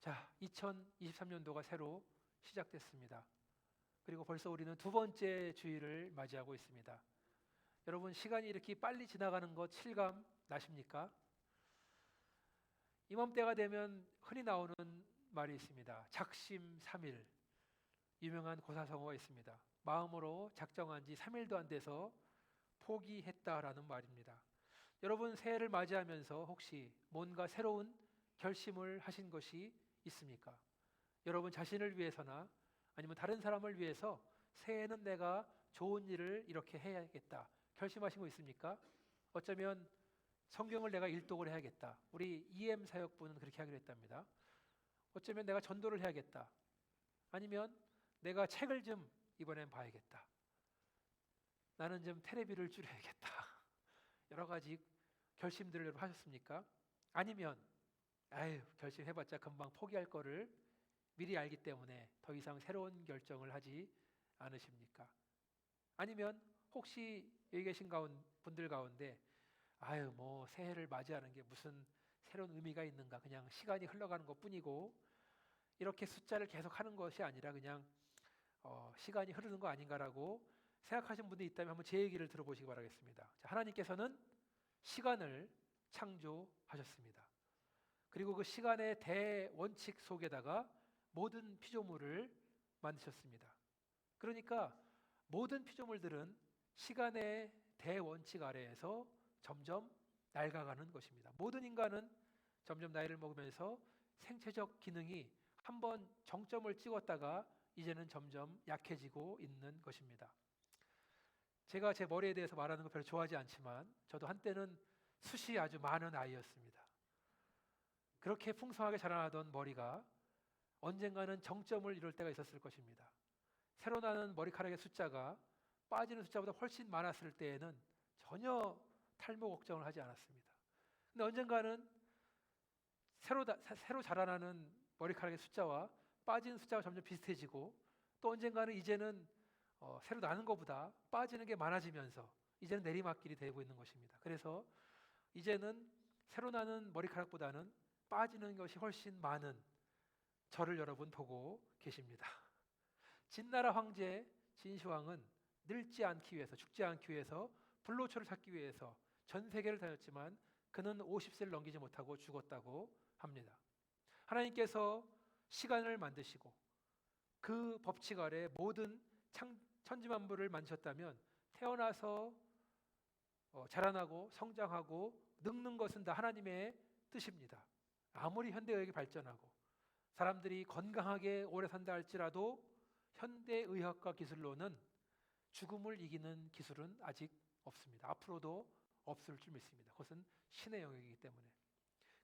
자, 2023년도가 새로 시작됐습니다. 그리고 벌써 우리는 두 번째 주일을 맞이하고 있습니다. 여러분, 시간이 이렇게 빨리 지나가는 것 실감 나십니까? 이맘때가 되면 흔히 나오는 말이 있습니다. 작심삼일. 유명한 고사성어가 있습니다. 마음으로 작정한 지 3일도 안 돼서 포기했다라는 말입니다. 여러분, 새해를 맞이하면서 혹시 뭔가 새로운 결심을 하신 것이 있습니까? 여러분 자신을 위해서나 아니면 다른 사람을 위해서 새해에는 내가 좋은 일을 이렇게 해야겠다 결심하신 거 있습니까? 어쩌면 성경을 내가 일독을 해야겠다. 우리 EM 사역부는 그렇게 하기로 했답니다. 어쩌면 내가 전도를 해야겠다. 아니면 내가 책을 좀 이번엔 봐야겠다. 나는 좀 테레비를 줄여야겠다. 여러 가지 결심들을 여러분 하셨습니까? 아니면 아유, 결심해봤자 금방 포기할 거를 미리 알기 때문에 더 이상 새로운 결정을 하지 않으십니까? 아니면 혹시 여기 계신 분들 가운데 아유, 뭐 새해를 맞이하는 게 무슨 새로운 의미가 있는가, 그냥 시간이 흘러가는 것 뿐이고 이렇게 숫자를 계속 하는 것이 아니라 그냥 시간이 흐르는 거 아닌가라고 생각하시는 분들이 있다면 한번 제 얘기를 들어보시기 바라겠습니다. 자, 하나님께서는 시간을 창조하셨습니다. 그리고 그 시간의 대원칙 속에다가 모든 피조물을 만드셨습니다. 그러니까 모든 피조물들은 시간의 대원칙 아래에서 점점 낡아가는 것입니다. 모든 인간은 점점 나이를 먹으면서 생체적 기능이 한번 정점을 찍었다가 이제는 점점 약해지고 있는 것입니다. 제가 제 머리에 대해서 말하는 거 별로 좋아하지 않지만 저도 한때는 숱이 아주 많은 아이였습니다. 그렇게 풍성하게 자라나던 머리가 언젠가는 정점을 이룰 때가 있었을 것입니다. 새로 나는 머리카락의 숫자가 빠지는 숫자보다 훨씬 많았을 때에는 전혀 탈모 걱정을 하지 않았습니다. 근데 언젠가는 새로 자라나는 머리카락의 숫자와 빠지는 숫자가 점점 비슷해지고 또 언젠가는 이제는 새로 나는 것보다 빠지는 게 많아지면서 이제는 내리막길이 되고 있는 것입니다. 그래서 이제는 새로 나는 머리카락보다는 빠지는 것이 훨씬 많은 저를 여러분 보고 계십니다. 진나라 황제 진시황은 늙지 않기 위해서, 죽지 않기 위해서, 불로초를 찾기 위해서 전 세계를 다녔지만 그는 50세를 넘기지 못하고 죽었다고 합니다. 하나님께서 시간을 만드시고 그 법칙 아래 모든 천지만물을 만드셨다면 태어나서 자라나고 성장하고 늙는 것은 다 하나님의 뜻입니다. 아무리 현대의학이 발전하고 사람들이 건강하게 오래 산다 할지라도 현대의학과 기술로는 죽음을 이기는 기술은 아직 없습니다. 앞으로도 없을 줄 믿습니다. 그것은 신의 영역이기 때문에.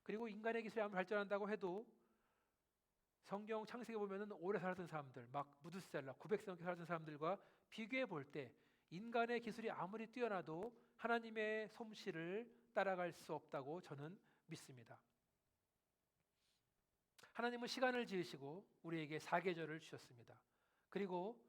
그리고 인간의 기술이 아무리 발전한다고 해도 성경 창세기 보면은 오래 살았던 사람들, 막 무드셀라 900세 넘게 살았던 사람들과 비교해 볼 때 인간의 기술이 아무리 뛰어나도 하나님의 솜씨를 따라갈 수 없다고 저는 믿습니다. 하나님은 시간을 지으시고 우리에게 4계절을 주셨습니다. 그리고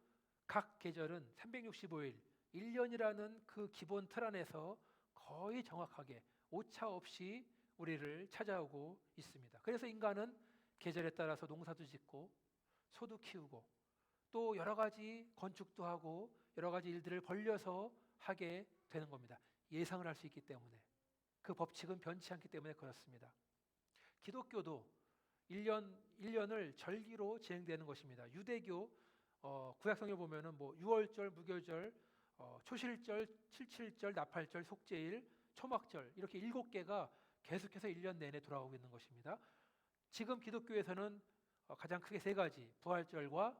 각 계절은 365일, 1년이라는 그 기본 틀 안에서 거의 정확하게 오차 없이 우리를 찾아오고 있습니다. 그래서 인간은 계절에 따라서 농사도 짓고 소도 키우고 또 여러 가지 건축도 하고 여러 가지 일들을 벌려서 하게 되는 겁니다. 예상을 할 수 있기 때문에. 그 법칙은 변치 않기 때문에 그렇습니다. 기독교도 1년을 절기로 진행되는 것입니다. 유대교 구약성경 보면은 뭐 유월절, 무교절, 초실절, 칠칠절, 나팔절, 속죄일, 초막절 이렇게 7개가 계속해서 1년 내내 돌아오고 있는 것입니다. 지금 기독교에서는 가장 크게 3가지, 부활절과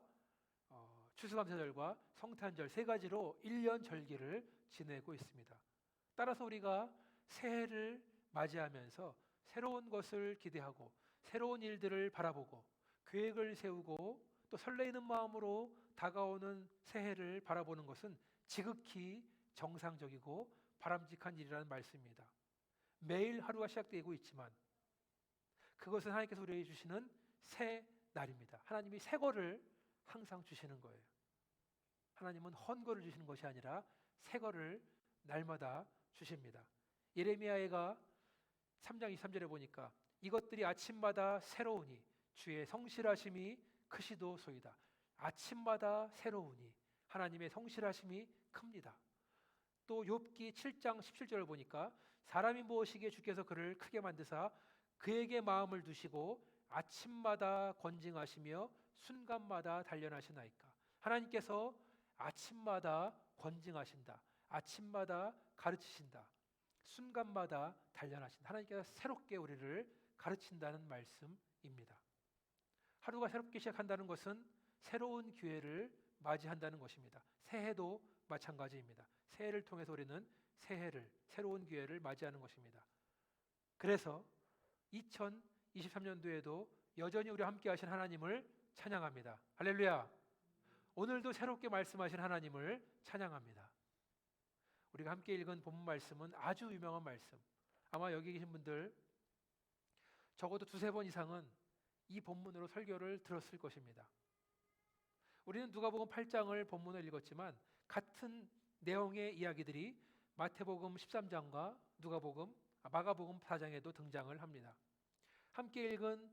추수감사절과 성탄절 3가지로 1년 절기를 지내고 있습니다. 따라서 우리가 새해를 맞이하면서 새로운 것을 기대하고 새로운 일들을 바라보고 계획을 세우고 또 설레이는 마음으로 다가오는 새해를 바라보는 것은 지극히 정상적이고 바람직한 일이라는 말씀입니다. 매일 하루가 시작되고 있지만 그것은 하나님께서 우리에게 주시는 새 날입니다. 하나님이 새 거를 항상 주시는 거예요. 하나님은 헌 거를 주시는 것이 아니라 새 거를 날마다 주십니다. 예레미야가 3장 23절에 보니까 이것들이 아침마다 새로우니 주의 성실하심이 크시도소이다. 아침마다 새로우니 하나님의 성실하심이 큽니다. 또 욥기 7장 17절을 보니까 사람이 무엇이기에 주께서 그를 크게 만드사 그에게 마음을 두시고 아침마다 권징하시며 순간마다 단련하시나이까. 하나님께서 아침마다 권징하신다. 아침마다 가르치신다. 순간마다 단련하신다. 하나님께서 새롭게 우리를 가르친다는 말씀입니다. 하루가 새롭게 시작한다는 것은 새로운 기회를 맞이한다는 것입니다. 새해도 마찬가지입니다. 새해를 통해서 우리는 새로운 기회를 맞이하는 것입니다. 그래서 2023년도에도 여전히 우리와 함께 하신 하나님을 찬양합니다. 할렐루야. 오늘도 새롭게 말씀하신 하나님을 찬양합니다. 우리가 함께 읽은 본문 말씀은 아주 유명한 말씀. 아마 여기 계신 분들 적어도 두세 번 이상은 이 본문으로 설교를 들었을 것입니다. 우리는 누가복음 8장을 본문을 읽었지만 같은 내용의 이야기들이 마태복음 13장과 마가복음 4장에도 등장을 합니다. 함께 읽은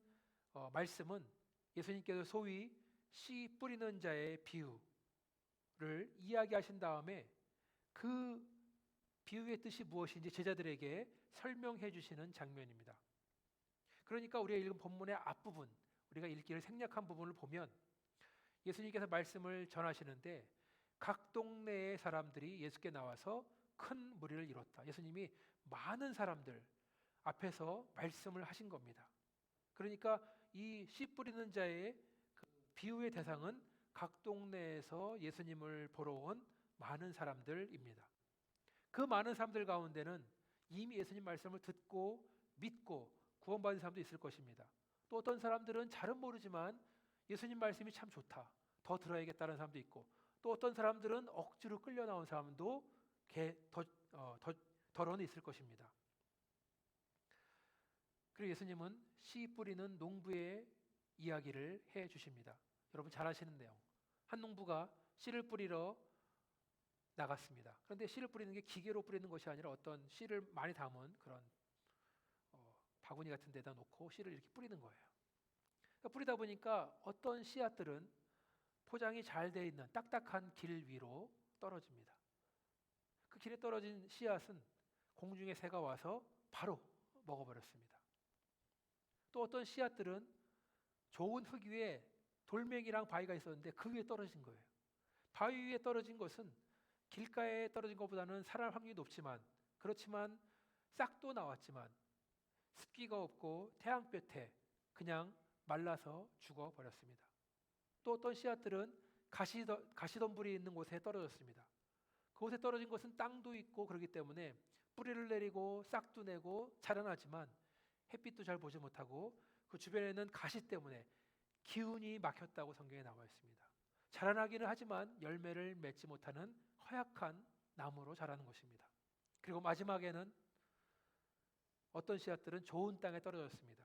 말씀은 예수님께서 소위 씨 뿌리는 자의 비유를 이야기하신 다음에 그 비유의 뜻이 무엇인지 제자들에게 설명해 주시는 장면입니다. 그러니까 우리가 읽은 본문의 앞부분, 우리가 읽기를 생략한 부분을 보면 예수님께서 말씀을 전하시는데 각 동네의 사람들이 예수께 나와서 큰 무리를 이뤘다. 예수님이 많은 사람들 앞에서 말씀을 하신 겁니다. 그러니까 이 씨 뿌리는 자의 그 비유의 대상은 각 동네에서 예수님을 보러 온 많은 사람들입니다. 그 많은 사람들 가운데는 이미 예수님 말씀을 듣고 믿고 구원받은 사람도 있을 것입니다. 또 어떤 사람들은 잘은 모르지만 예수님 말씀이 참 좋다, 더 들어야겠다는 사람도 있고, 또 어떤 사람들은 억지로 끌려 나온 사람도 더러는 있을 것입니다. 그리고 예수님은 씨 뿌리는 농부의 이야기를 해 주십니다. 여러분 잘 아시는 내용. 한 농부가 씨를 뿌리러 나갔습니다. 그런데 씨를 뿌리는 게 기계로 뿌리는 것이 아니라 어떤 씨를 많이 담은 그런 바구니 같은 데다 놓고 씨를 이렇게 뿌리는 거예요. 그러니까 뿌리다 보니까 어떤 씨앗들은 포장이 잘 돼 있는 딱딱한 길 위로 떨어집니다. 그 길에 떨어진 씨앗은 공중에 새가 와서 바로 먹어버렸습니다. 또 어떤 씨앗들은 좋은 흙 위에 돌멩이랑 바위가 있었는데 그 위에 떨어진 거예요. 바위 위에 떨어진 것은 길가에 떨어진 것보다는 살아날 확률이 높지만, 그렇지만 싹도 나왔지만 습기가 없고 태양볕에 그냥 말라서 죽어버렸습니다. 또 어떤 씨앗들은 가시덤불이 있는 곳에 떨어졌습니다. 그곳에 떨어진 것은 땅도 있고 그렇기 때문에 뿌리를 내리고 싹도 내고 자라나지만 햇빛도 잘 보지 못하고 그 주변에는 가시 때문에 기운이 막혔다고 성경에 나와 있습니다. 자라나기는 하지만 열매를 맺지 못하는 허약한 나무로 자라는 것입니다. 그리고 마지막에는 어떤 씨앗들은 좋은 땅에 떨어졌습니다.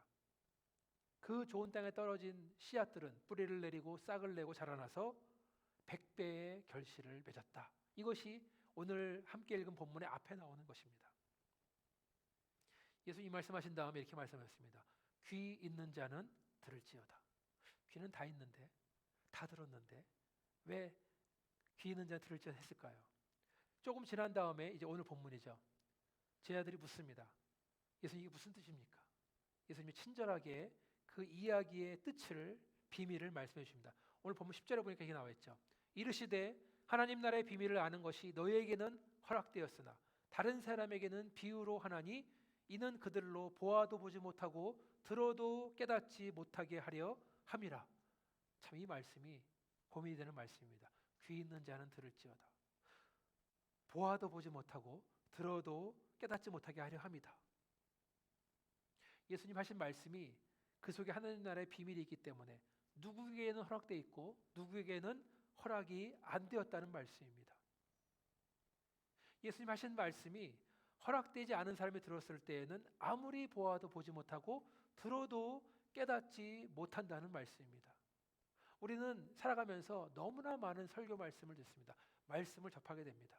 그 좋은 땅에 떨어진 씨앗들은 뿌리를 내리고 싹을 내고 자라나서 100배의 결실을 맺었다. 이것이 오늘 함께 읽은 본문의 앞에 나오는 것입니다. 예수님 말씀하신 다음에 이렇게 말씀하셨습니다. 귀 있는 자는 들을지어다. 귀는 다 있는데, 다 들었는데 왜 귀 있는 자는 들을지어다 했을까요? 조금 지난 다음에 이제 오늘 본문이죠. 제자들이 묻습니다. 예수님 이게 무슨 뜻입니까? 예수님이 친절하게 그 이야기의 뜻을, 비밀을 말씀해 주십니다. 오늘 본문 10절에 보니까 이게 나와 있죠. 이르시되 하나님 나라의 비밀을 아는 것이 너희에게는 허락되었으나 다른 사람에게는 비유로 하나니 이는 그들로 보아도 보지 못하고 들어도 깨닫지 못하게 하려 함이라. 참 이 말씀이 고민이 되는 말씀입니다. 귀 있는 자는 들을지어다. 보아도 보지 못하고 들어도 깨닫지 못하게 하려 함이다. 예수님 하신 말씀이 그 속에 하나님 나라의 비밀이 있기 때문에 누구에게는 허락되어 있고 누구에게는 허락이 안 되었다는 말씀입니다. 예수님 하신 말씀이 허락되지 않은 사람이 들었을 때에는 아무리 보아도 보지 못하고 들어도 깨닫지 못한다는 말씀입니다. 우리는 살아가면서 너무나 많은 설교 말씀을 듣습니다. 말씀을 접하게 됩니다.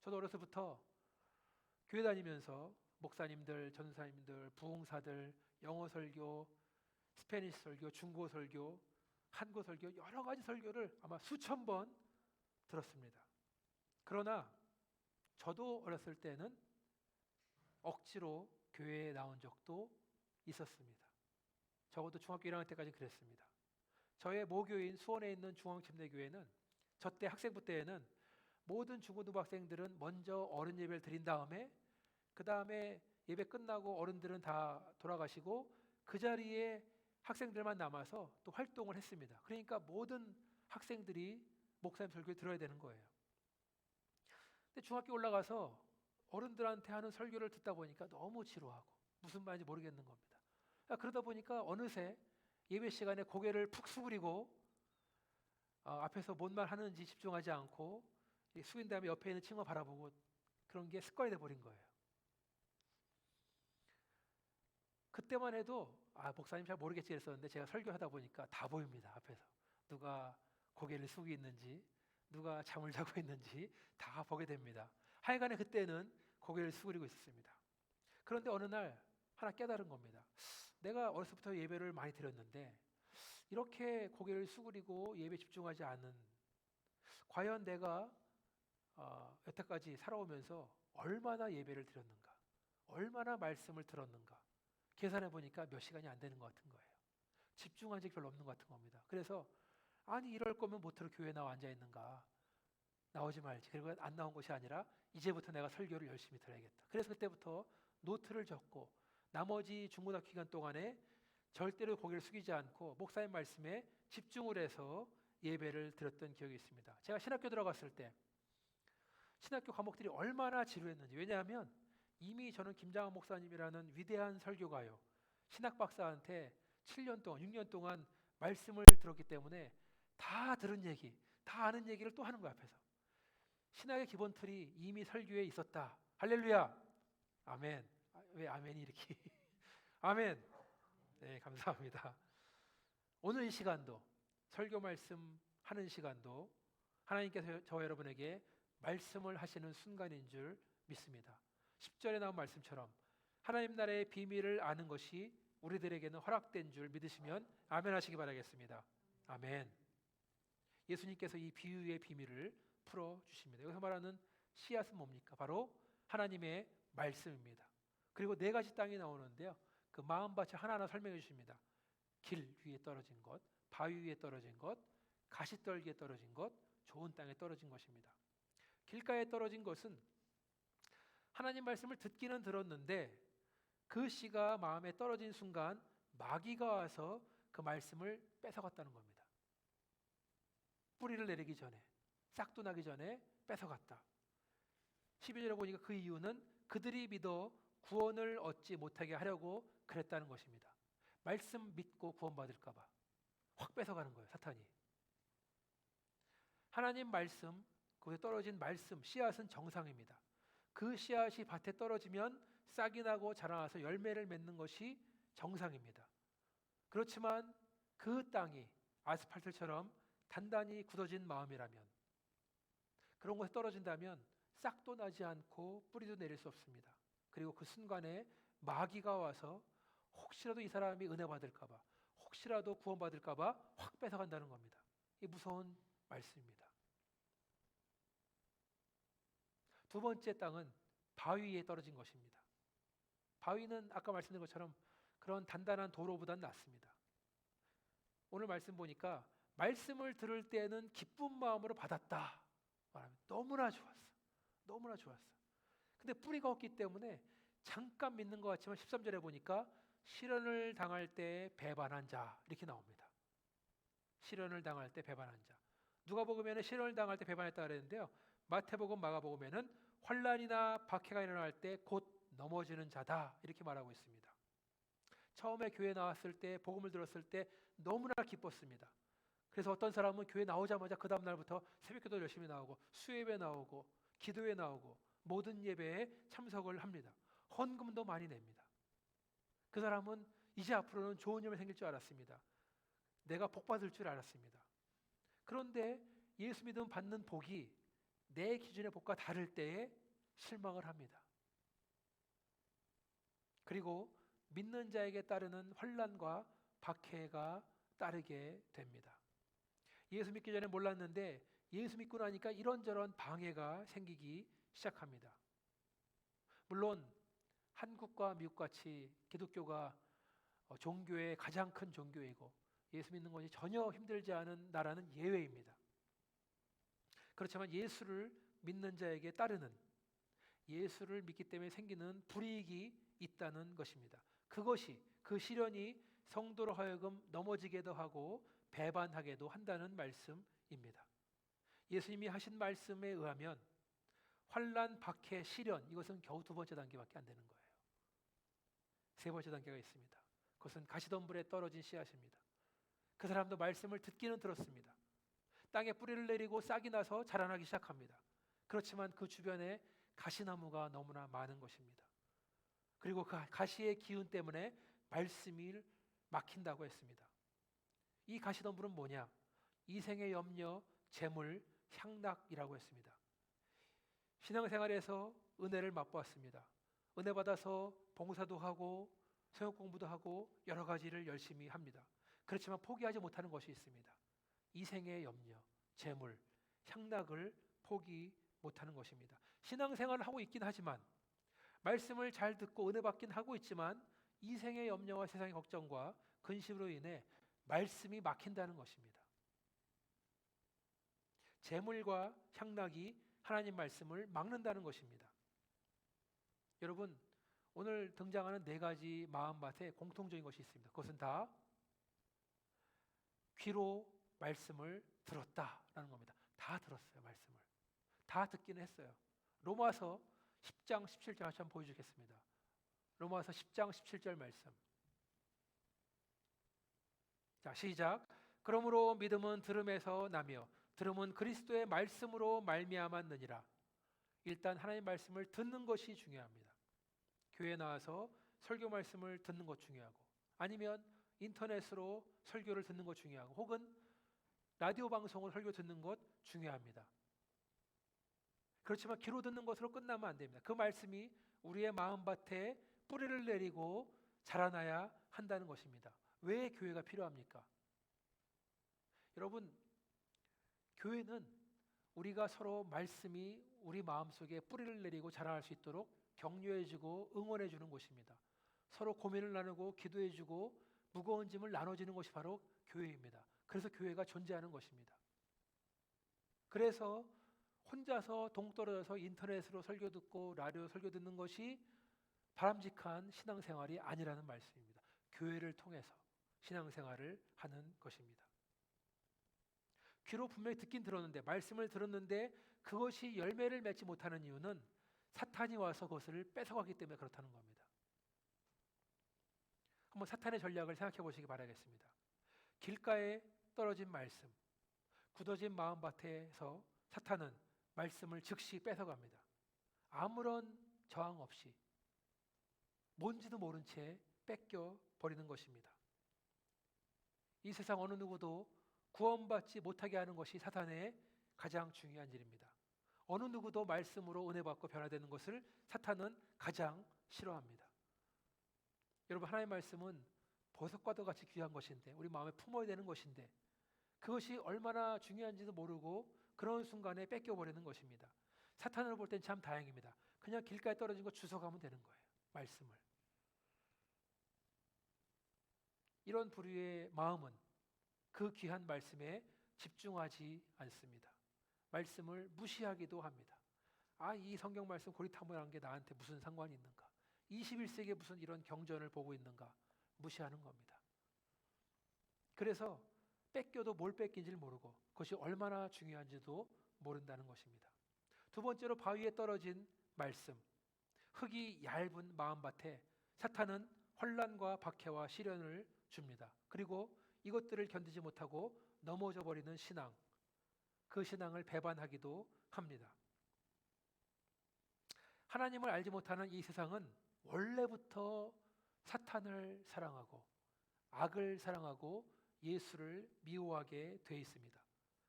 저도 어려서부터 교회 다니면서 목사님들, 전사님들, 부흥사들, 영어 설교, 스페니시 설교, 중고 설교, 한국 설교, 여러 가지 설교를 아마 수천 번 들었습니다. 그러나 저도 어렸을 때는 억지로 교회에 나온 적도 있었습니다. 적어도 중학교 1학년 때까지 그랬습니다. 저의 모교인 수원에 있는 중앙침례교회는 저 때 학생부 때에는 모든 중고등부 학생들은 먼저 어른 예배를 드린 다음에 그 다음에 예배 끝나고 어른들은 다 돌아가시고 그 자리에 학생들만 남아서 또 활동을 했습니다. 그러니까 모든 학생들이 목사님 설교를 들어야 되는 거예요. 근데 중학교 올라가서 어른들한테 하는 설교를 듣다 보니까 너무 지루하고 무슨 말인지 모르겠는 겁니다. 그러다 보니까 어느새 예배 시간에 고개를 푹 수그리고 앞에서 뭔 말 하는지 집중하지 않고 숙인 다음에 옆에 있는 친구 바라보고 그런 게 습관이 돼버린 거예요. 그때만 해도 목사님 잘 모르겠지 그랬었는데 제가 설교하다 보니까 다 보입니다. 앞에서 누가 고개를 숙이고 있는지 누가 잠을 자고 있는지 다 보게 됩니다. 하여간에 그때는 고개를 수그리고 있었습니다. 그런데 어느 날 하나 깨달은 겁니다. 내가 어렸을 때부터 예배를 많이 드렸는데 이렇게 고개를 수그리고 예배 집중하지 않은, 과연 내가 여태까지 살아오면서 얼마나 예배를 드렸는가, 얼마나 말씀을 들었는가 계산해 보니까 몇 시간이 안 되는 것 같은 거예요. 집중한 적이 별로 없는 것 같은 겁니다. 그래서 아니 이럴 거면 모쪼록 교회에 나와 앉아 있는가, 나오지 말지. 그리고 안 나온 것이 아니라 이제부터 내가 설교를 열심히 들어야겠다. 그래서 그때부터 노트를 적고 나머지 중고등학교 기간 동안에 절대로 고개를 숙이지 않고 목사님 말씀에 집중을 해서 예배를 드렸던 기억이 있습니다. 제가 신학교 들어갔을 때 신학교 과목들이 얼마나 지루했는지, 왜냐하면 이미 저는 김장한 목사님이라는 위대한 설교가요, 신학 박사한테 7년 동안 6년 동안 말씀을 들었기 때문에 다 들은 얘기, 다 아는 얘기를 또 하는 거야 앞에서. 신학의 기본 틀이 이미 설교에 있었다. 할렐루야. 아멘. 왜 아멘이 이렇게 아멘. 네, 감사합니다. 오늘 이 시간도 설교 말씀 하는 시간도 하나님께서 저와 여러분에게 말씀을 하시는 순간인 줄 믿습니다. 10절에 나온 말씀처럼 하나님 나라의 비밀을 아는 것이 우리들에게는 허락된 줄 믿으시면 아멘 하시기 바라겠습니다. 아멘. 예수님께서 이 비유의 비밀을 풀어주십니다. 여기서 말하는 씨앗은 뭡니까? 바로 하나님의 말씀입니다. 그리고 네 가지 땅이 나오는데요, 그 마음밭을 하나하나 설명해 주십니다. 길 위에 떨어진 것, 바위 위에 떨어진 것, 가시떨기에 떨어진 것, 좋은 땅에 떨어진 것입니다. 길가에 떨어진 것은 하나님 말씀을 듣기는 들었는데 그 씨가 마음에 떨어진 순간 마귀가 와서 그 말씀을 뺏어갔다는 겁니다. 뿌리를 내리기 전에, 싹도 나기 전에 뺏어갔다. 12절에 보니까 그 이유는 그들이 믿어 구원을 얻지 못하게 하려고 그랬다는 것입니다. 말씀 믿고 구원받을까 봐 확 뺏어가는 거예요, 사탄이. 하나님 말씀, 거기에 떨어진 말씀, 씨앗은 정상입니다. 그 씨앗이 밭에 떨어지면 싹이 나고 자라나서 열매를 맺는 것이 정상입니다. 그렇지만 그 땅이 아스팔트처럼 단단히 굳어진 마음이라면, 그런 곳에 떨어진다면 싹도 나지 않고 뿌리도 내릴 수 없습니다. 그리고 그 순간에 마귀가 와서 혹시라도 이 사람이 은혜 받을까 봐, 혹시라도 구원 받을까 봐 확 뺏어간다는 겁니다. 이 무서운 말씀입니다. 두 번째 땅은 바위에 떨어진 것입니다. 바위는 아까 말씀드린 것처럼 그런 단단한 도로보다는 낫습니다. 오늘 말씀 보니까 말씀을 들을 때는 기쁜 마음으로 받았다 말하면 너무나 좋았어. 너무나 좋았어. 근데 뿌리가 없기 때문에 잠깐 믿는 것 같지만 13절에 보니까 시련을 당할 때 배반한 자 이렇게 나옵니다. 시련을 당할 때 배반한 자. 누가복음에는 시련을 당할 때 배반했다 그랬는데요, 마태복음, 마가복음에는 환난이나 박해가 일어날 때 곧 넘어지는 자다 이렇게 말하고 있습니다. 처음에 교회 나왔을 때, 복음을 들었을 때 너무나 기뻤습니다. 그래서 어떤 사람은 교회 나오자마자 그 다음 날부터 새벽기도 열심히 나오고 수요예배 나오고 기도회 나오고 모든 예배에 참석을 합니다. 헌금도 많이 냅니다. 그 사람은 이제 앞으로는 좋은 일이 생길 줄 알았습니다. 내가 복 받을 줄 알았습니다. 그런데 예수 믿음 받는 복이 내 기준의 복과 다를 때에 실망을 합니다. 그리고 믿는 자에게 따르는 환난과 박해가 따르게 됩니다. 예수 믿기 전에 몰랐는데 예수 믿고 나니까 이런저런 방해가 생기기 시작합니다. 물론 한국과 미국같이 기독교가 종교의 가장 큰 종교이고 예수 믿는 것이 전혀 힘들지 않은 나라는 예외입니다. 그렇지만 예수를 믿는 자에게 따르는, 예수를 믿기 때문에 생기는 불이익이 있다는 것입니다. 그것이, 그 시련이 성도로 하여금 넘어지게도 하고 배반하게도 한다는 말씀입니다. 예수님이 하신 말씀에 의하면 환난, 박해, 시련, 이것은 겨우 두 번째 단계밖에 안 되는 거예요. 세 번째 단계가 있습니다. 그것은 가시덤불에 떨어진 씨앗입니다. 그 사람도 말씀을 듣기는 들었습니다. 땅에 뿌리를 내리고 싹이 나서 자라나기 시작합니다. 그렇지만 그 주변에 가시나무가 너무나 많은 것입니다. 그리고 그 가시의 기운 때문에 말씀이 막힌다고 했습니다. 이 가시덤불은 뭐냐? 이생의 염려, 재물, 향락이라고 했습니다. 신앙생활에서 은혜를 맛보았습니다. 은혜 받아서 봉사도 하고 성역 공부도 하고 여러 가지를 열심히 합니다. 그렇지만 포기하지 못하는 것이 있습니다. 이생의 염려, 재물, 향락을 포기 못하는 것입니다. 신앙생활을 하고 있긴 하지만 말씀을 잘 듣고 은혜 받긴 하고 있지만 이생의 염려와 세상의 걱정과 근심으로 인해 말씀이 막힌다는 것입니다. 재물과 향락이 하나님 말씀을 막는다는 것입니다. 여러분, 오늘 등장하는 네 가지 마음밭에 공통적인 것이 있습니다. 그것은 다 귀로 말씀을 들었다라는 겁니다. 다 들었어요, 말씀을. 다 듣기는 했어요. 로마서 10장 17절 다시 한번 보여주겠습니다. 로마서 10장 17절 말씀. 자, 시작. 그러므로 믿음은 들음에서 나며 들음은 그리스도의 말씀으로 말미암았느니라. 일단 하나님 말씀을 듣는 것이 중요합니다. 교회에 나와서 설교 말씀을 듣는 것 중요하고, 아니면 인터넷으로 설교를 듣는 것 중요하고, 혹은 라디오 방송을 설교 듣는 것 중요합니다. 그렇지만 귀로 듣는 것으로 끝나면 안 됩니다. 그 말씀이 우리의 마음밭에 뿌리를 내리고 자라나야 한다는 것입니다. 왜 교회가 필요합니까? 여러분, 교회는 우리가 서로 말씀이 우리 마음속에 뿌리를 내리고 자라날 수 있도록 격려해주고 응원해주는 곳입니다. 서로 고민을 나누고 기도해주고 무거운 짐을 나눠주는 것이 바로 교회입니다. 그래서 교회가 존재하는 것입니다. 그래서 혼자서 동떨어져서 인터넷으로 설교 듣고 라디오 설교 듣는 것이 바람직한 신앙생활이 아니라는 말씀입니다. 교회를 통해서 신앙생활을 하는 것입니다. 귀로 분명히 듣긴 들었는데, 말씀을 들었는데 그것이 열매를 맺지 못하는 이유는 사탄이 와서 그것을 뺏어가기 때문에 그렇다는 겁니다. 한번 사탄의 전략을 생각해 보시기 바라겠습니다. 길가에 떨어진 말씀, 굳어진 마음밭에서 사탄은 말씀을 즉시 뺏어갑니다. 아무런 저항 없이 뭔지도 모른 채 뺏겨 버리는 것입니다. 이 세상 어느 누구도 구원받지 못하게 하는 것이 사탄의 가장 중요한 일입니다. 어느 누구도 말씀으로 은혜 받고 변화되는 것을 사탄은 가장 싫어합니다. 여러분, 하나님의 말씀은 보석과도 같이 귀한 것인데, 우리 마음에 품어야 되는 것인데, 그것이 얼마나 중요한지도 모르고 그런 순간에 뺏겨버리는 것입니다. 사탄으로 볼 땐 참 다행입니다. 그냥 길가에 떨어진 거 주워가면 되는 거예요, 말씀을. 이런 부류의 마음은 그 귀한 말씀에 집중하지 않습니다. 말씀을 무시하기도 합니다. 이 성경 말씀 고리타분한 게 나한테 무슨 상관이 있는가? 21세기에 무슨 이런 경전을 보고 있는가? 무시하는 겁니다. 그래서 뺏겨도 뭘 뺏긴지를 모르고 그것이 얼마나 중요한지도 모른다는 것입니다. 두 번째로, 바위에 떨어진 말씀, 흙이 얇은 마음밭에 사탄은 혼란과 박해와 시련을 줍니다. 그리고 이것들을 견디지 못하고 넘어져 버리는 신앙, 그 신앙을 배반하기도 합니다. 하나님을 알지 못하는 이 세상은 원래부터 사탄을 사랑하고 악을 사랑하고 예수를 미워하게 돼 있습니다.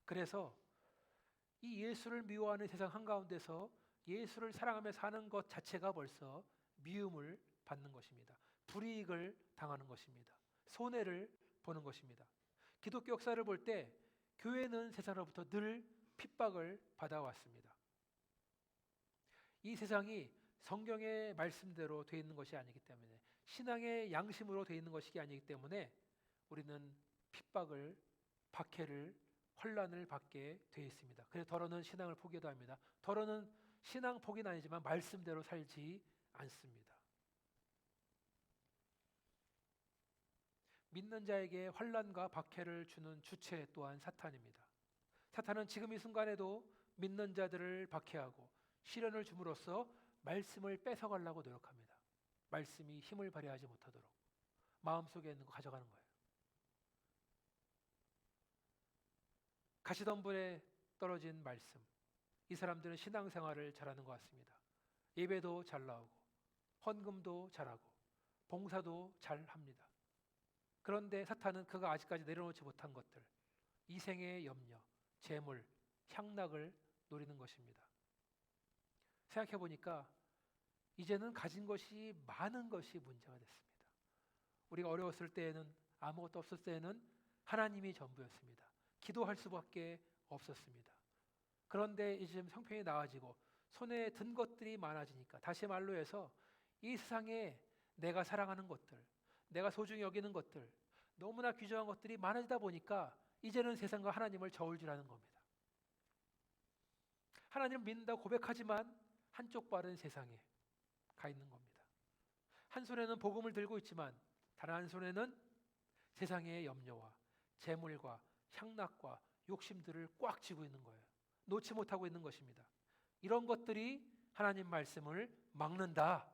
그래서 이 예수를 미워하는 세상 한가운데서 예수를 사랑하며 사는 것 자체가 벌써 미움을 받는 것입니다. 불이익을 당하는 것입니다. 손해를 보는 것입니다. 기독교 역사를 볼 때 교회는 세상으로부터 늘 핍박을 받아왔습니다. 이 세상이 성경의 말씀대로 되어 있는 것이 아니기 때문에, 신앙의 양심으로 되어 있는 것이 아니기 때문에 우리는 핍박을, 박해를, 환난을 받게 되어 있습니다. 그래서 더러는 신앙을 포기도 합니다. 더러는 신앙 포기는 아니지만 말씀대로 살지 않습니다. 믿는 자에게 환난과 박해를 주는 주체 또한 사탄입니다. 사탄은 지금 이 순간에도 믿는 자들을 박해하고 시련을 줌으로써 말씀을 뺏어가려고 노력합니다. 말씀이 힘을 발휘하지 못하도록 마음속에 있는 거 가져가는 거예요. 가시덤불에 떨어진 말씀, 이 사람들은 신앙생활을 잘하는 것 같습니다. 예배도 잘 나오고 헌금도 잘하고 봉사도 잘합니다. 그런데 사탄은 그가 아직까지 내려놓지 못한 것들, 이생의 염려, 재물, 향락을 노리는 것입니다. 생각해 보니까 이제는 가진 것이 많은 것이 문제가 됐습니다. 우리가 어려웠을 때에는, 아무것도 없을 때에는 하나님이 전부였습니다. 기도할 수밖에 없었습니다. 그런데 이제 형편이 나아지고 손에 든 것들이 많아지니까, 다시 말로 해서 이 세상에 내가 사랑하는 것들, 내가 소중히 여기는 것들, 너무나 귀중한 것들이 많아지다 보니까 이제는 세상과 하나님을 저울질하는 겁니다. 하나님을 믿는다고 고백하지만 한쪽 발은 세상에 가 있는 겁니다. 한 손에는 복음을 들고 있지만 다른 한 손에는 세상의 염려와 재물과 향락과 욕심들을 꽉 쥐고 있는 거예요. 놓지 못하고 있는 것입니다. 이런 것들이 하나님 말씀을 막는다.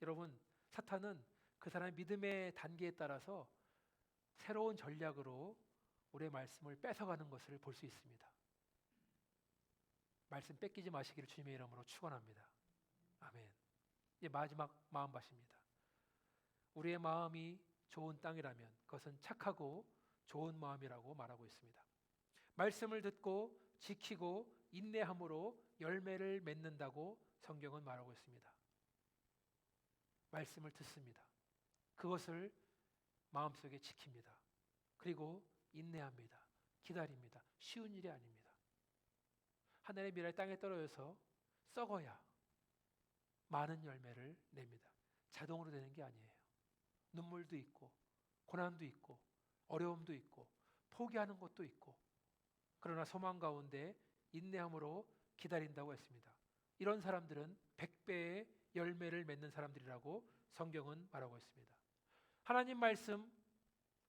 여러분, 사탄은 그 사람의 믿음의 단계에 따라서 새로운 전략으로 우리의 말씀을 뺏어가는 것을 볼 수 있습니다. 말씀 뺏기지 마시기를 주님의 이름으로 축원합니다. 아멘. 이제 마지막 마음밭입니다. 우리의 마음이 좋은 땅이라면 그것은 착하고 좋은 마음이라고 말하고 있습니다. 말씀을 듣고 지키고 인내함으로 열매를 맺는다고 성경은 말하고 있습니다. 말씀을 듣습니다. 그것을 마음속에 지킵니다. 그리고 인내합니다. 기다립니다. 쉬운 일이 아닙니다. 하늘의 미랄 땅에 떨어져서 썩어야 많은 열매를 냅니다. 자동으로 되는 게 아니에요. 눈물도 있고 고난도 있고 어려움도 있고 포기하는 것도 있고, 그러나 소망 가운데 인내함으로 기다린다고 했습니다. 이런 사람들은 100배의 열매를 맺는 사람들이라고 성경은 말하고 있습니다. 하나님 말씀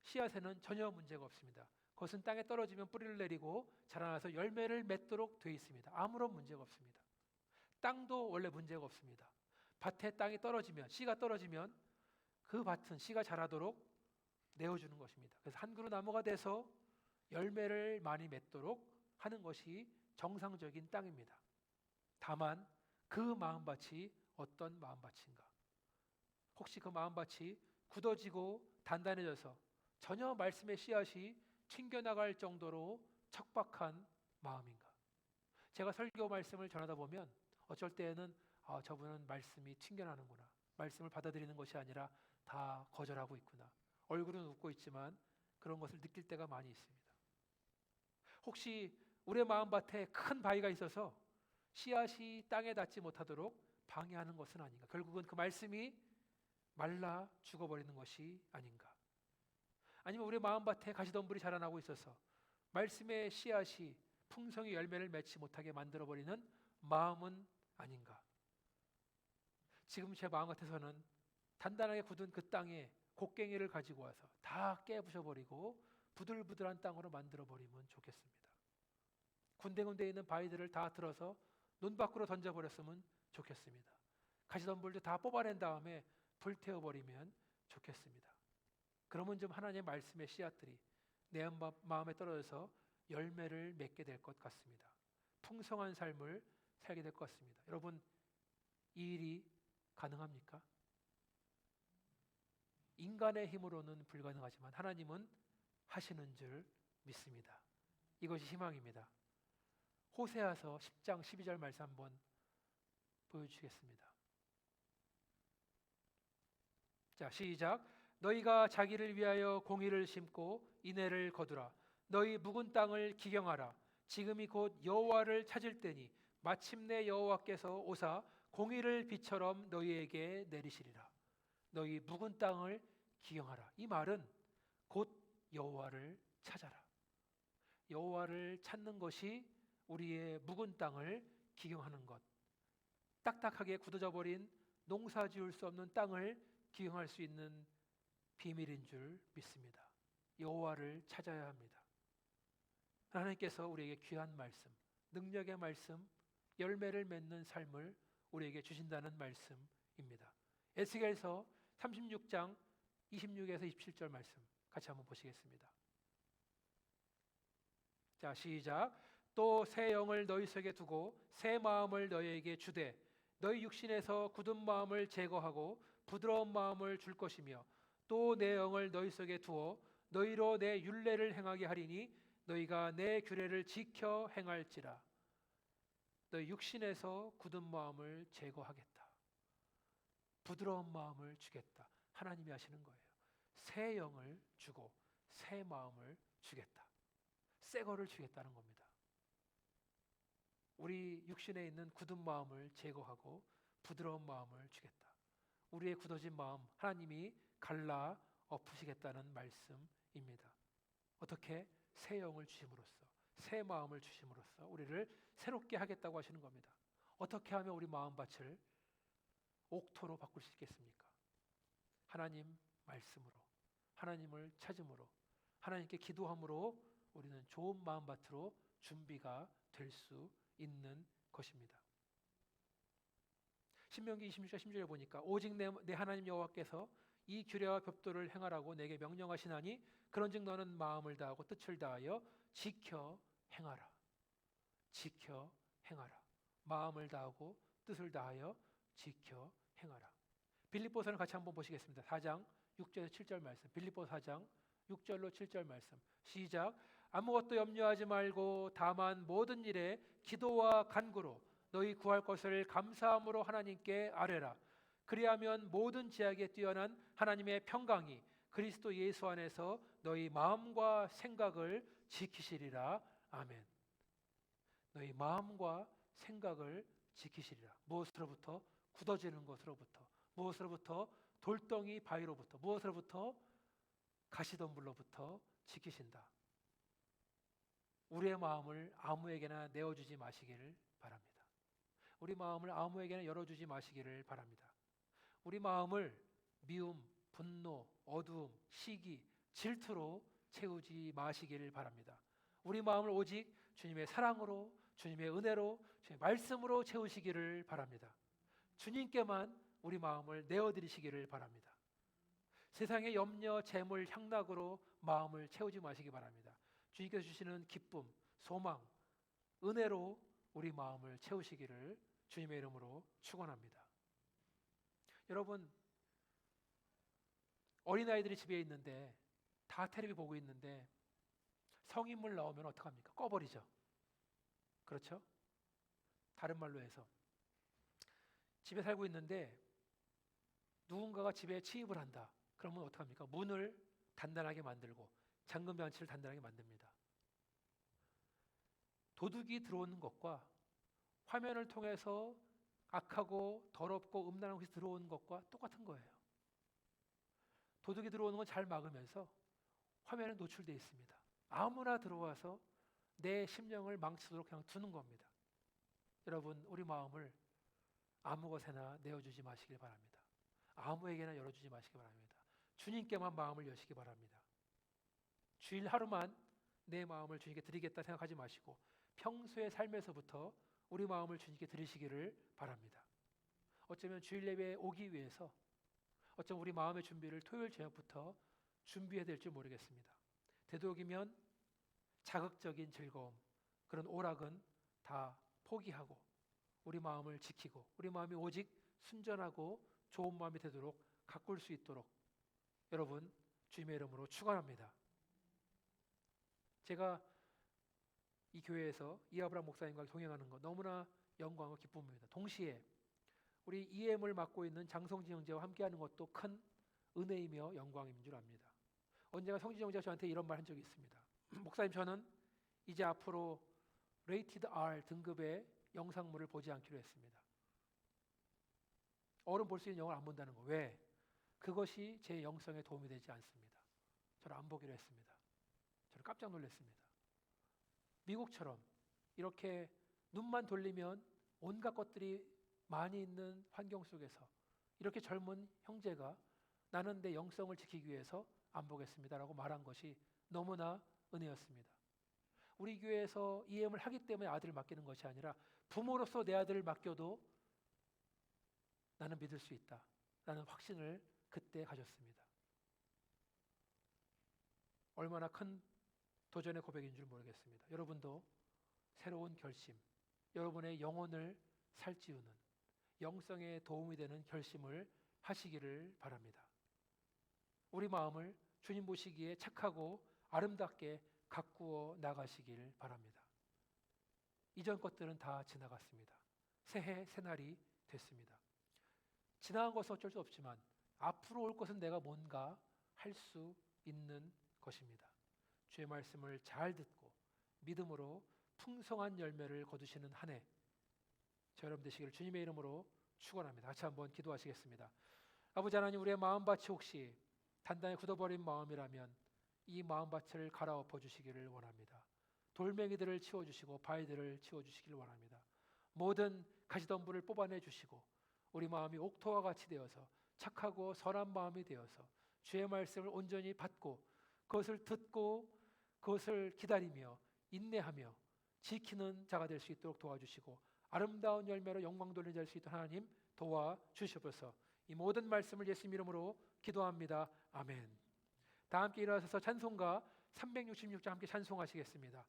씨앗에는 전혀 문제가 없습니다. 그것은 땅에 떨어지면 뿌리를 내리고 자라나서 열매를 맺도록 되어 있습니다. 아무런 문제가 없습니다. 땅도 원래 문제가 없습니다. 밭에 땅이 떨어지면, 씨가 떨어지면 그 밭은 씨가 자라도록 내어주는 것입니다. 그래서 한 그루 나무가 돼서 열매를 많이 맺도록 하는 것이 정상적인 땅입니다. 다만 그 마음밭이 어떤 마음밭인가? 혹시 그 마음밭이 굳어지고 단단해져서 전혀 말씀의 씨앗이 튕겨나갈 정도로 척박한 마음인가? 제가 설교 말씀을 전하다 보면 어쩔 때에는 저분은 말씀이 튕겨나는구나, 말씀을 받아들이는 것이 아니라 다 거절하고 있구나, 얼굴은 웃고 있지만 그런 것을 느낄 때가 많이 있습니다. 혹시 우리의 마음밭에 큰 바위가 있어서 씨앗이 땅에 닿지 못하도록 방해하는 것은 아닌가? 결국은 그 말씀이 말라 죽어버리는 것이 아닌가? 아니면 우리 마음밭에 가시덤불이 자라나고 있어서 말씀의 씨앗이 풍성히 열매를 맺지 못하게 만들어버리는 마음은 아닌가? 지금 제 마음 같아서는 단단하게 굳은 그 땅에 곡괭이를 가지고 와서 다 깨부셔버리고 부들부들한 땅으로 만들어버리면 좋겠습니다. 군데군데 있는 바위들을 다 들어서 논 밖으로 던져버렸으면 좋겠습니다. 가시덤불도 다 뽑아낸 다음에 불태워버리면 좋겠습니다. 그러면 좀 하나님의 말씀의 씨앗들이 내 마음에 떨어져서 열매를 맺게 될 것 같습니다. 풍성한 삶을 살게 될 것 같습니다. 여러분, 이 일이 가능합니까? 인간의 힘으로는 불가능하지만 하나님은 하시는 줄 믿습니다. 이것이 희망입니다. 호세아서 10장 12절 말씀 한번 보여주시겠습니다. 자, 시작. 너희가 자기를 위하여 공의를 심고 인애를 거두라. 너희 묵은 땅을 기경하라. 지금이 곧 여호와를 찾을 때니 마침내 여호와께서 오사 공의를 비처럼 너희에게 내리시리라. 너희 묵은 땅을 기경하라. 이 말은 곧 여호와를 찾아라. 여호와를 찾는 것이 우리의 묵은 땅을 기경하는 것. 딱딱하게 굳어져 버린 농사 지을 수 없는 땅을 기경할 수 있는 비밀인 줄 믿습니다. 여호와를 찾아야 합니다. 하나님께서 우리에게 귀한 말씀, 능력의 말씀, 열매를 맺는 삶을 우리에게 주신다는 말씀입니다. 에스겔서 36장 26에서 27절 말씀 같이 한번 보시겠습니다. 자, 시작. 또 새 영을 너희 속에 두고 새 마음을 너희에게 주되 너희 육신에서 굳은 마음을 제거하고 부드러운 마음을 줄 것이며 또 내 영을 너희 속에 두어 너희로 내 율례를 행하게 하리니 너희가 내 규례를 지켜 행할지라. 너희 육신에서 굳은 마음을 제거하겠다. 부드러운 마음을 주겠다. 하나님이 하시는 거예요. 새 영을 주고 새 마음을 주겠다. 새 거를 주겠다는 겁니다. 우리 육신에 있는 굳은 마음을 제거하고 부드러운 마음을 주겠다. 우리의 굳어진 마음 하나님이 갈라 엎으시겠다는 말씀입니다. 어떻게? 새 영을 주심으로써, 새 마음을 주심으로써 우리를 새롭게 하겠다고 하시는 겁니다. 어떻게 하면 우리 마음밭을 옥토로 바꿀 수 있겠습니까? 하나님 말씀으로, 하나님을 찾음으로, 하나님께 기도함으로 우리는 좋은 마음밭으로 준비가 될 수 있는 것입니다. 신명기 26장 10절에 보니까 오직 내 하나님 여호와께서 이 규례와 법도를 행하라고 내게 명령하시나니 그런즉 너는 마음을 다하고 뜻을 다하여 지켜 행하라. 지켜 행하라. 마음을 다하고 뜻을 다하여 지켜 행하라. 빌립보서를 같이 한번 보시겠습니다. 4장 6절에서 7절 말씀. 빌립보 4장 6절로 7절 말씀. 시작. 아무것도 염려하지 말고 다만 모든 일에 기도와 간구로 너희 구할 것을 감사함으로 하나님께 아뢰라. 그리하면 모든 지약에 뛰어난 하나님의 평강이 그리스도 예수 안에서 너희 마음과 생각을 지키시리라. 아멘. 너희 마음과 생각을 지키시리라. 무엇으로부터? 굳어지는 것으로부터. 무엇으로부터? 돌덩이 바위로부터. 무엇으로부터? 가시덤불로부터 지키신다. 우리의 마음을 아무에게나 내어주지 마시기를 바랍니다. 우리 마음을 아무에게나 열어주지 마시기를 바랍니다. 우리 마음을 미움, 분노, 어두움, 시기, 질투로 채우지 마시기를 바랍니다. 우리 마음을 오직 주님의 사랑으로, 주님의 은혜로, 주님의 말씀으로 채우시기를 바랍니다. 주님께만 우리 마음을 내어드리시기를 바랍니다. 세상의 염려, 재물, 향락으로 마음을 채우지 마시기 바랍니다. 주님께서 주시는 기쁨, 소망, 은혜로 우리 마음을 채우시기를 주님의 이름으로 축원합니다. 여러분, 어린아이들이 집에 있는데 다 텔레비 보고 있는데 성인물 나오면 어떡합니까? 꺼버리죠. 그렇죠? 다른 말로 해서 집에 살고 있는데 누군가가 집에 침입을 한다. 그러면 어떡합니까? 문을 단단하게 만들고 잠금 장치를 단단하게 만듭니다. 도둑이 들어오는 것과 화면을 통해서 악하고 더럽고 음란한 것이 들어오는 것과 똑같은 거예요. 도둑이 들어오는 건 잘 막으면서 화면에 노출되어 있습니다. 아무나 들어와서 내 심령을 망치도록 그냥 두는 겁니다. 여러분, 우리 마음을 아무 것에나 내어주지 마시길 바랍니다. 아무에게나 열어주지 마시기 바랍니다. 주님께만 마음을 여시기 바랍니다. 주일 하루만 내 마음을 주님께 드리겠다 생각하지 마시고 평소의 삶에서부터 우리 마음을 주님께 드리시기를 바랍니다. 어쩌면 주일 예배에 오기 위해서 어쩌면 우리 마음의 준비를 토요일 저녁부터 준비해야 될지 모르겠습니다. 되도록이면 자극적인 즐거움, 그런 오락은 다 포기하고 우리 마음을 지키고 우리 마음이 오직 순전하고 좋은 마음이 되도록 가꿀 수 있도록 여러분 주님의 이름으로 축원합니다. 제가 이 교회에서 이아브람 목사님과 동행하는 것 너무나 영광과 기쁨입니다. 동시에 우리 EM을 맡고 있는 장성진 형제와 함께하는 것도 큰 은혜이며 영광인 줄 압니다. 언젠가 성진 형제가 저한테 이런 말 한 적이 있습니다. 목사님, 저는 이제 앞으로 레이티드 R 등급의 영상물을 보지 않기로 했습니다. 어른 볼 수 있는 영화를 안 본다는 거. 왜? 그것이 제 영성에 도움이 되지 않습니다. 저는 안 보기로 했습니다. 저는 깜짝 놀랐습니다. 미국처럼 이렇게 눈만 돌리면 온갖 것들이 많이 있는 환경 속에서 이렇게 젊은 형제가 나는 내 영성을 지키기 위해서 안 보겠습니다라고 말한 것이 너무나 은혜였습니다. 우리 교회에서 EM을 하기 때문에 아들을 맡기는 것이 아니라 부모로서 내 아들을 맡겨도 나는 믿을 수 있다 라는 확신을 그때 가졌습니다. 얼마나 큰 도전의 고백인 줄 모르겠습니다. 여러분도 새로운 결심, 여러분의 영혼을 살찌우는 영성에 도움이 되는 결심을 하시기를 바랍니다. 우리 마음을 주님 보시기에 착하고 아름답게 가꾸어 나가시길 바랍니다. 이전 것들은 다 지나갔습니다. 새해 새날이 됐습니다. 지나간 것은 어쩔 수 없지만 앞으로 올 것은 내가 뭔가 할 수 있는 것입니다. 주의 말씀을 잘 듣고 믿음으로 풍성한 열매를 거두시는 한 해 저 여러분 되시기를 주님의 이름으로 축원합니다. 같이 한번 기도하시겠습니다. 아버지 하나님, 우리의 마음밭이 혹시 단단히 굳어버린 마음이라면 이 마음밭을 갈아엎어 주시기를 원합니다. 돌멩이들을 치워주시고 바위들을 치워주시기를 원합니다. 모든 가시덤불을 뽑아내 주시고 우리 마음이 옥토와 같이 되어서 착하고 선한 마음이 되어서 주의 말씀을 온전히 받고 그것을 듣고 그것을 기다리며 인내하며 지키는 자가 될 수 있도록 도와주시고 아름다운 열매로 영광 돌리는 자 될 수 있도록 하나님 도와주시옵소서. 이 모든 말씀을 예수님 이름으로 기도합니다. 아멘. 다 함께 일어나셔서 찬송가 366장 함께 찬송하시겠습니다.